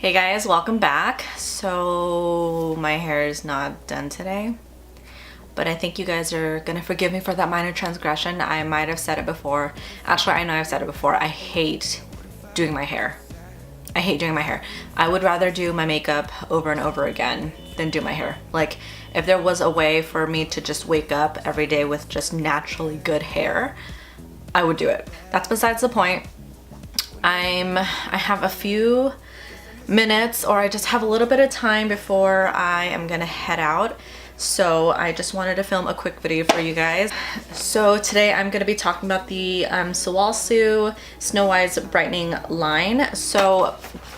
Hey guys, welcome back. So my hair is not done today, but I think you guys are gonna forgive me for that minor transgression. I might have said it before. Actually, I know I've said it before. I hate doing my hair. I hate doing my hair. I would rather do my makeup over and over again than do my hair. Like, if there was a way for me to just wake up every day with just naturally good hair, I would do it. That's besides the point. I have a few minutes, or I just have a little bit of time before I am gonna head out. So I just wanted to film a quick video for you guys. So today I'm gonna be talking about the Sulwhasoo Snowise Brightening line. So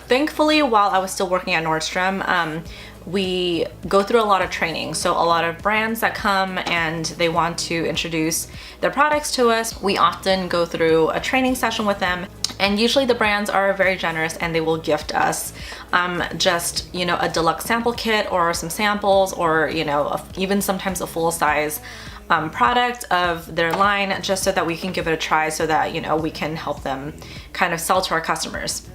thankfully, while I was still working at Nordstrom, we go through a lot of training. So a lot of brands that come and they want to introduce their products to us, we often go through a training session with them. And usually the brands are very generous and they will gift us just, you know, a deluxe sample kit or some samples, or, you know, even sometimes a full size product of their line, just so that we can give it a try, so that, you know, we can help them kind of sell to our customers.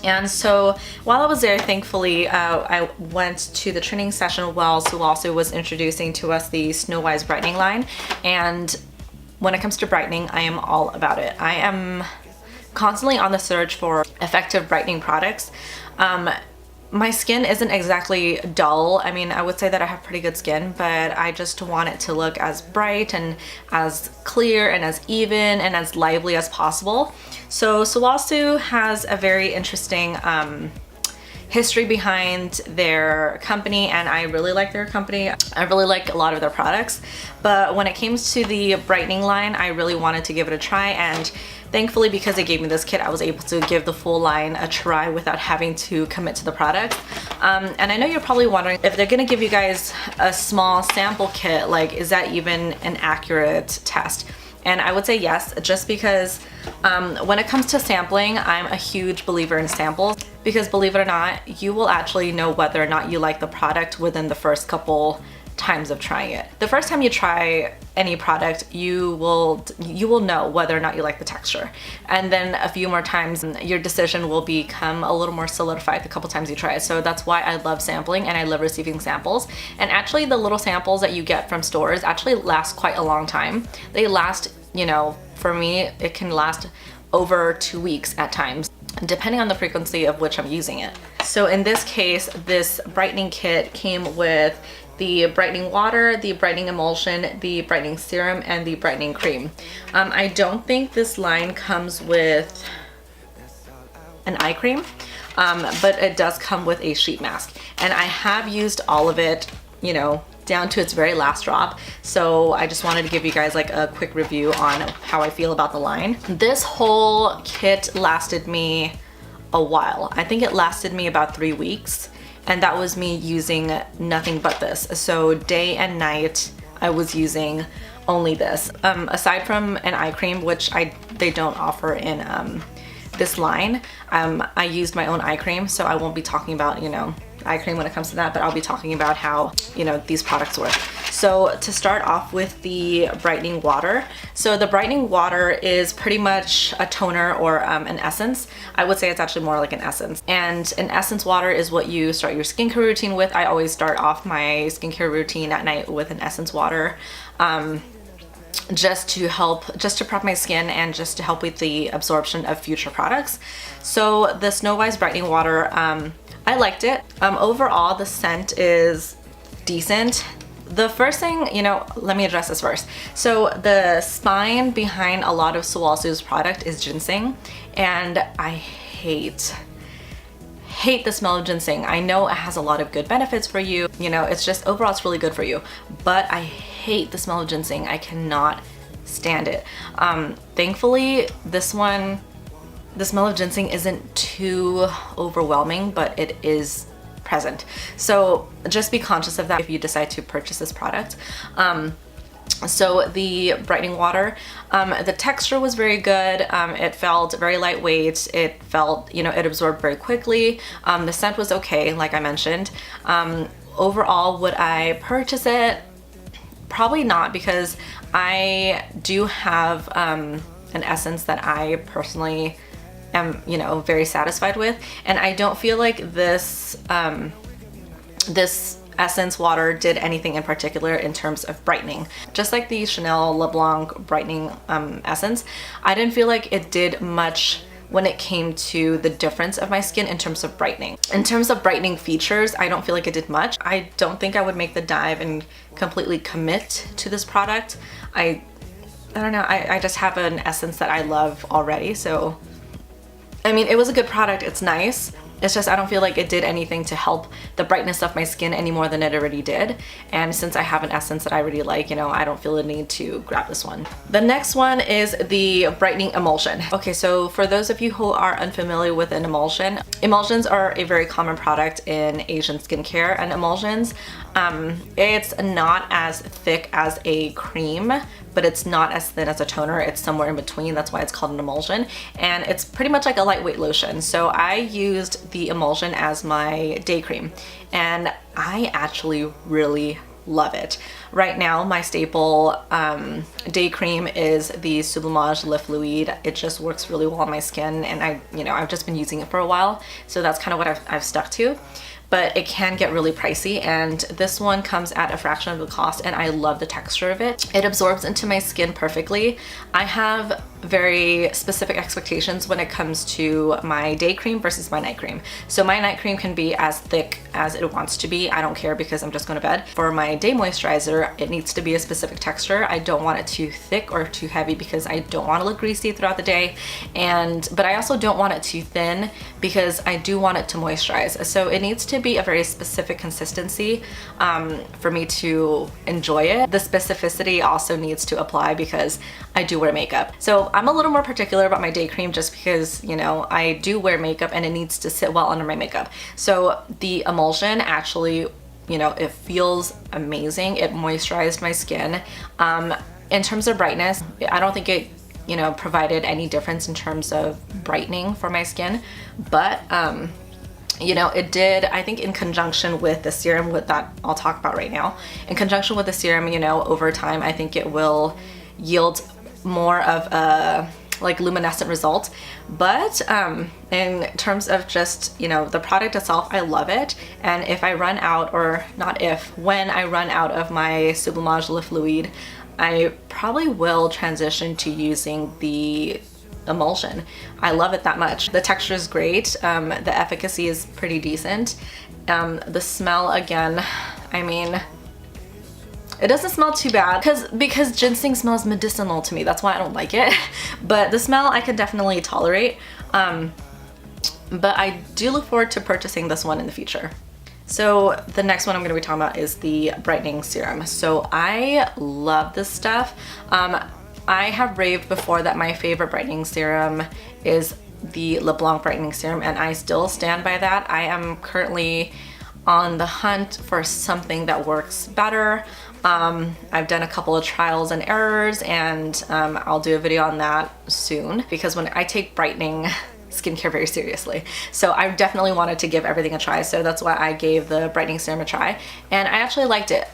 And so while I was there, thankfully, I went to the training session while Sulwhasoo was introducing to us the Snowise Brightening line. And when it comes to brightening, I am all about it. I am constantly on the search for effective brightening products. My skin isn't exactly dull. I mean, I would say that I have pretty good skin, but I just want it to look as bright and as clear and as even and as lively as possible. So Sulwhasoo has a very interesting history behind their company, and I really like their company. I really like a lot of their products, but when it came to the brightening line, I really wanted to give it a try, and thankfully, because they gave me this kit, I was able to give the full line a try without having to commit to the product. And I know you're probably wondering, if they're gonna give you guys a small sample kit, like, is that even an accurate test? And I would say yes, just because when it comes to sampling, I'm a huge believer in samples, because believe it or not, you will actually know whether or not you like the product within the first couple times of trying it. The first time you try any product, you will know whether or not you like the texture. And then a few more times, your decision will become a little more solidified the couple times you try it. So that's why I love sampling and I love receiving samples. And actually the little samples that you get from stores actually last quite a long time. They last, you know, for me, it can last over 2 weeks at times, depending on the frequency of which I'm using it. So in this case, this brightening kit came with the brightening water, the brightening emulsion, the brightening serum, and the brightening cream. I don't think this line comes with an eye cream, but it does come with a sheet mask. And I have used all of it, you know, down to its very last drop. So I just wanted to give you guys like a quick review on how I feel about the line. This whole kit lasted me a while. I think it lasted me about 3 weeks. And that was me using nothing but this. So day and night, I was using only this. Aside from an eye cream, which they don't offer in this line, I used my own eye cream, so I won't be talking about, you know, eye cream when it comes to that, but I'll be talking about how, you know, these products work. So to start off with the brightening water. So the brightening water is pretty much a toner or an essence. I would say it's actually more like an essence. And an essence water is what you start your skincare routine with. I always start off my skincare routine at night with an essence water. Just to prep my skin and just to help with the absorption of future products. So the Snowise Brightening Water, I liked it. Overall, the scent is decent. The first thing, you know, let me address this first. So the spine behind a lot of Sulwhasoo's product is ginseng, and I hate the smell of ginseng. I know it has a lot of good benefits for you. You know, it's just overall it's really good for you, but I hate the smell of ginseng. I cannot stand it. Thankfully, this one, the smell of ginseng isn't too overwhelming, but it is present. So just be conscious of that if you decide to purchase this product. So the brightening water, the texture was very good. It felt very lightweight. It felt, you know, it absorbed very quickly. The scent was okay, like I mentioned. Overall, would I purchase it? Probably not, because I do have an essence that I personally am, you know, very satisfied with. And I don't feel like this this essence water did anything in particular in terms of brightening. Just like the Chanel LeBlanc brightening essence, I didn't feel like it did much when it came to the difference of my skin in terms of brightening. In terms of brightening features, I don't feel like it did much. I don't think I would make the dive and completely commit to this product. I don't know, I just have an essence that I love already, so I mean, it was a good product, it's nice. It's just I don't feel like it did anything to help the brightness of my skin any more than it already did. And since I have an essence that I really like, you know, I don't feel the need to grab this one. The next one is the Brightening Emulsion. Okay, so for those of you who are unfamiliar with an emulsion, emulsions are a very common product in Asian skincare, and emulsions, it's not as thick as a cream, but it's not as thin as a toner. It's somewhere in between. That's why it's called an emulsion. And it's pretty much like a lightweight lotion. So I used the emulsion as my day cream, and I actually really love it. Right now, my staple day cream is the Sulwhasoo Le Fluide. It just works really well on my skin, and I've just been using it for a while. So that's kind of what I've stuck to. But it can get really pricey, and this one comes at a fraction of the cost, and I love the texture of it. It absorbs into my skin perfectly. I have very specific expectations when it comes to my day cream versus my night cream. So my night cream can be as thick as it wants to be. I don't care because I'm just going to bed. For my day moisturizer, it needs to be a specific texture. I don't want it too thick or too heavy because I don't want to look greasy throughout the day. But I also don't want it too thin because I do want it to moisturize. So it needs to be a very specific consistency for me to enjoy it. The specificity also needs to apply because I do wear makeup. So I'm a little more particular about my day cream just because, you know, I do wear makeup and it needs to sit well under my makeup. So the emulsion actually, you know, it feels amazing. It moisturized my skin. In terms of brightness, I don't think it, you know, provided any difference in terms of brightening for my skin, but you know, it did, I think, in conjunction with the serum, with that I'll talk about right now. In conjunction with the serum, you know, over time, I think it will yield more of a like luminescent result. But in terms of just, you know, the product itself, I love it. And if I run out, or not if, when I run out of my Sulwhasoo Le Fluide, I probably will transition to using the emulsion. I love it that much. The texture is great. The efficacy is pretty decent. The smell, again, I mean, it doesn't smell too bad because ginseng smells medicinal to me. That's why I don't like it. But the smell I can definitely tolerate. But I do look forward to purchasing this one in the future. So the next one I'm going to be talking about is the brightening serum. So I love this stuff. I have raved before that my favorite brightening serum is the LeBlanc brightening serum, and I still stand by that. I am currently on the hunt for something that works better. I've done a couple of trials and errors, and I'll do a video on that soon because when I take brightening skincare very seriously. So I definitely wanted to give everything a try. So that's why I gave the brightening serum a try, and I actually liked it.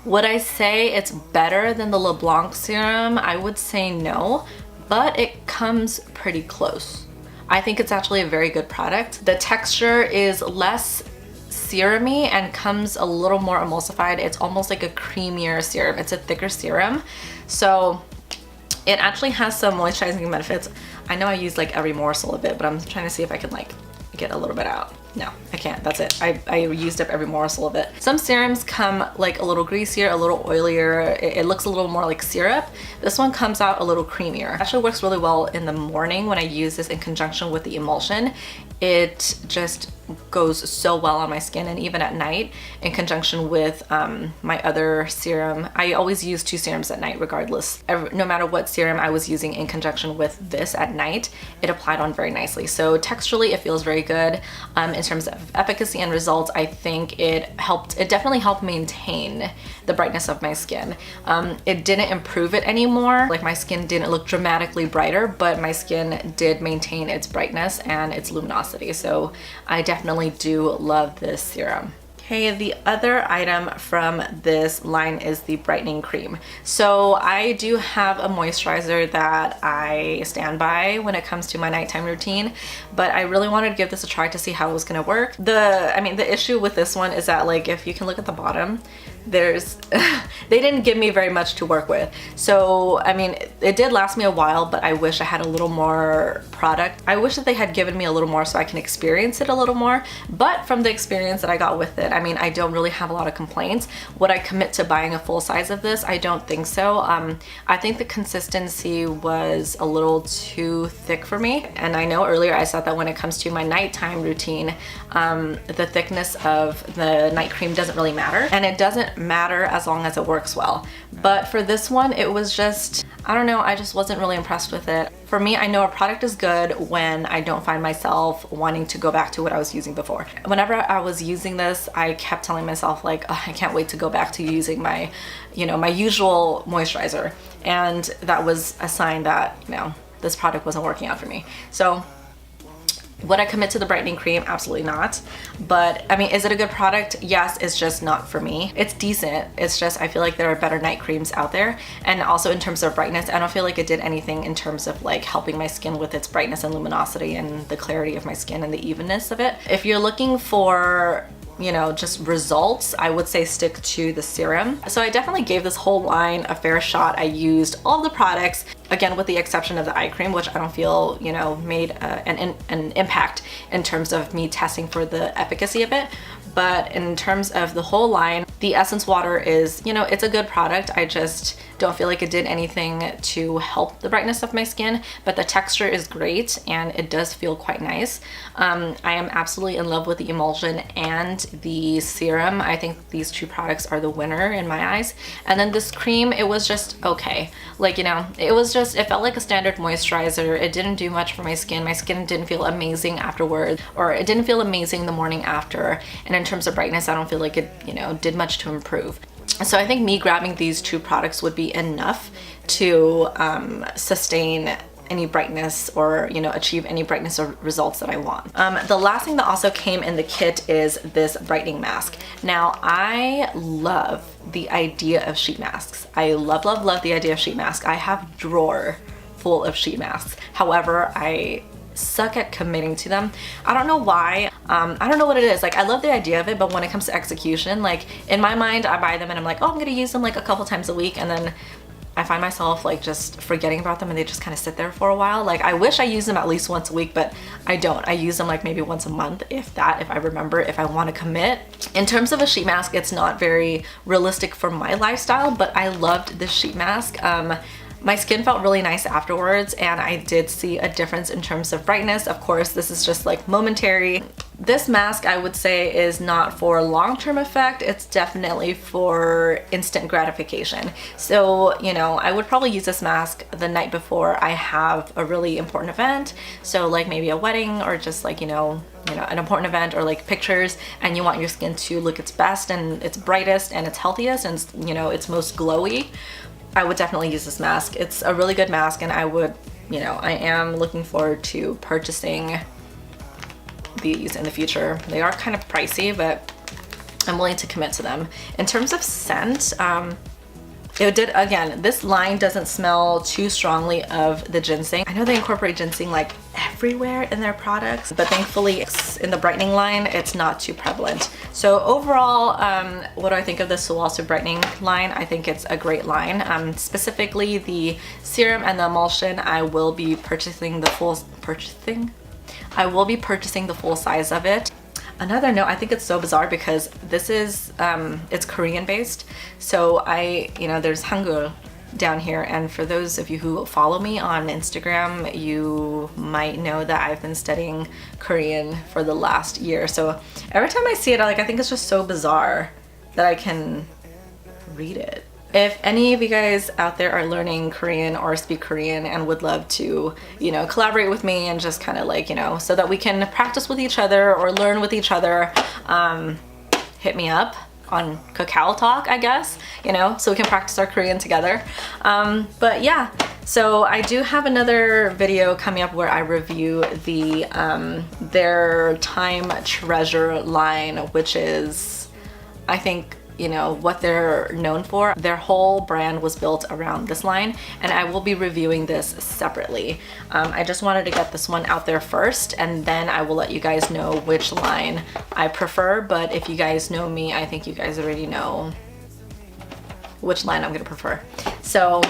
Would I say it's better than the LeBlanc serum? I would say no, but it comes pretty close. I think it's actually a very good product. The texture is less serum-y and comes a little more emulsified. It's almost like a creamier serum. It's a thicker serum. So it actually has some moisturizing benefits. I know I use like every morsel of it, but I'm trying to see if I can like get a little bit out. No, I can't. That's it. I used up every morsel of it. Some serums come like a little greasier, a little oilier. It looks a little more like syrup. This one comes out a little creamier. It actually works really well in the morning when I use this in conjunction with the emulsion. It just goes so well on my skin, and even at night in conjunction with my other serum. I always use two serums at night regardless. No matter what serum I was using in conjunction with this at night, it applied on very nicely. So texturally it feels very good. In terms of efficacy and results, I think it definitely helped maintain the brightness of my skin. It didn't improve it anymore. Like, my skin didn't look dramatically brighter, but my skin did maintain its brightness and its luminosity. So I definitely do love this serum. Okay, the other item from this line is the brightening cream. So I do have a moisturizer that I stand by when it comes to my nighttime routine, but I really wanted to give this a try to see how it was gonna work. The issue with this one is that, like, if you can look at the bottom, there's they didn't give me very much to work with. So I mean, it did last me a while, but I wish I had a little more product. I wish that they had given me a little more so I can experience it a little more. But from the experience that I got with it, I mean, I don't really have a lot of complaints. Would I commit to buying a full size of this? I don't think so. I think the consistency was a little too thick for me. And I know earlier I said that when it comes to my nighttime routine, the thickness of the night cream doesn't really matter. And it doesn't matter as long as it works well. But for this one, it was just, I don't know, I just wasn't really impressed with it. For me, I know a product is good when I don't find myself wanting to go back to what I was using before. Whenever I was using this, I kept telling myself, like, oh, I can't wait to go back to using my, you know, my usual moisturizer. And that was a sign that, you know, this product wasn't working out for me. So would I commit to the brightening cream? Absolutely not. But I mean, is it a good product? Yes, it's just not for me. It's decent. It's just, I feel like there are better night creams out there. And also in terms of brightness, I don't feel like it did anything in terms of like helping my skin with its brightness and luminosity and the clarity of my skin and the evenness of it. If you're looking for, you know, just results, I would say stick to the serum. So I definitely gave this whole line a fair shot. I used all the products, again, with the exception of the eye cream, which I don't feel, you know, made an impact in terms of me testing for the efficacy of it. But in terms of the whole line, the Essence Water is, you know, it's a good product. I just don't feel like it did anything to help the brightness of my skin, but the texture is great and it does feel quite nice. I am absolutely in love with the Emulsion and the serum. I think these two products are the winner in my eyes. And then this cream, it was just okay. Like, you know, it felt like a standard moisturizer. It didn't do much for my skin. My skin didn't feel amazing afterwards, or it didn't feel amazing the morning after. And in terms of brightness, I don't feel like it, you know, did much to improve. So I think me grabbing these two products would be enough to sustain any brightness or, you know, achieve any brightness or results that I want. The last thing that also came in the kit is this brightening mask. Now, I love the idea of sheet masks. I love, love, love the idea of sheet masks. I have a drawer full of sheet masks. However, I suck at committing to them. I don't know why. I don't know what it is. Like, I love the idea of it, but when it comes to execution, like in my mind, I buy them and I'm like, oh, I'm gonna use them like a couple times a week, and then I find myself like just forgetting about them and they just kind of sit there for a while. Like, I wish I use them at least once a week, but I don't. I use them like maybe once a month, if that, if I remember, if I want to commit. In terms of a sheet mask, it's not very realistic for my lifestyle, but I loved this sheet mask. My skin felt really nice afterwards, and I did see a difference in terms of brightness. Of course, this is just like momentary. This mask, I would say, is not for long-term effect. It's definitely for instant gratification. So, you know, I would probably use this mask the night before I have a really important event. So like maybe a wedding, or just like, you know, an important event, or like pictures, and you want your skin to look its best and its brightest and its healthiest and, you know, its most glowy. I would definitely use this mask. It's a really good mask, and I would, you know, I am looking forward to purchasing these in the future. They are kind of pricey, but I'm willing to commit to them. In terms of scent, again, this line doesn't smell too strongly of the ginseng. I know they incorporate ginseng like everywhere in their products, but thankfully in the brightening line, it's not too prevalent. So overall, what do I think of the Sulwhasoo Brightening line? I think it's a great line. Specifically the serum and the emulsion, I will be purchasing the full size of it. Another note, I think it's so bizarre because this is, it's Korean based. So there's Hangul down here. And for those of you who follow me on Instagram, you might know that I've been studying Korean for the last year. So every time I see it, I think it's just so bizarre that I can read it. If any of you guys out there are learning Korean or speak Korean and would love to, you know, collaborate with me and just kind of like, you know, so that we can practice with each other or learn with each other, hit me up on Kakao Talk, I guess, you know, so we can practice our Korean together. But yeah, so I do have another video coming up where I review their Time Treasure line, which is I think, you know, what they're known for. Their whole brand was built around this line, and I will be reviewing this separately. I just wanted to get this one out there first, and then I will let you guys know which line I prefer. But if you guys know me, I think you guys already know which line I'm gonna prefer. So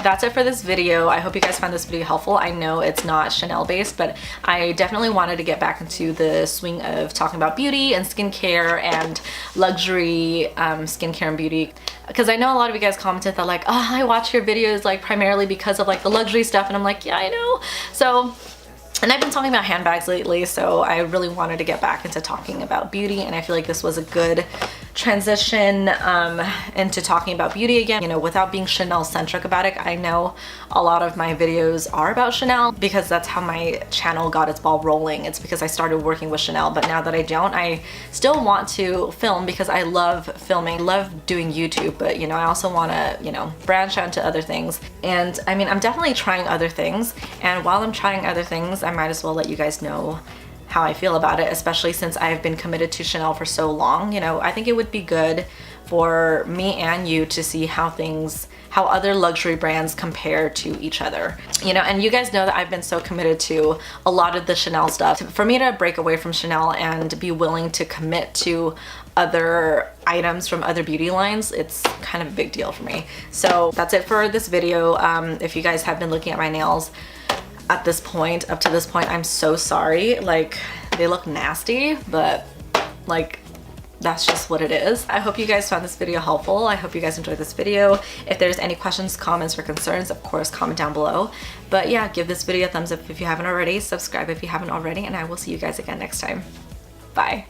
that's it for this video. I hope you guys found this video helpful. I know it's not Chanel based, but I definitely wanted to get back into the swing of talking about beauty and skincare and luxury skincare and beauty, because I know a lot of you guys commented that like, oh, I watch your videos like primarily because of like the luxury stuff, and I'm like, yeah, I know. So, and I've been talking about handbags lately, so I really wanted to get back into talking about beauty, and I feel like this was a good transition into talking about beauty again, you know, without being Chanel centric about it. I know a lot of my videos are about Chanel because that's how my channel got its ball rolling. It's because I started working with Chanel, but now that I don't, I still want to film because I love filming, love doing YouTube, but you know, I also want to, you know, branch out into other things. And I mean, I'm definitely trying other things, and while I'm trying other things, I might as well let you guys know how I feel about it, especially since I've been committed to Chanel for so long. You know, I think it would be good for me and you to see how other luxury brands compare to each other. You know, and you guys know that I've been so committed to a lot of the Chanel stuff. For me to break away from Chanel and be willing to commit to other items from other beauty lines, it's kind of a big deal for me. So that's it for this video. If you guys have been looking at my nails at this point, up to this point, I'm so sorry. Like, they look nasty, but like, that's just what it is. I hope you guys found this video helpful. I hope you guys enjoyed this video. If there's any questions, comments, or concerns, of course, comment down below. But yeah, give this video a thumbs up if you haven't already, subscribe if you haven't already, and I will see you guys again next time. Bye.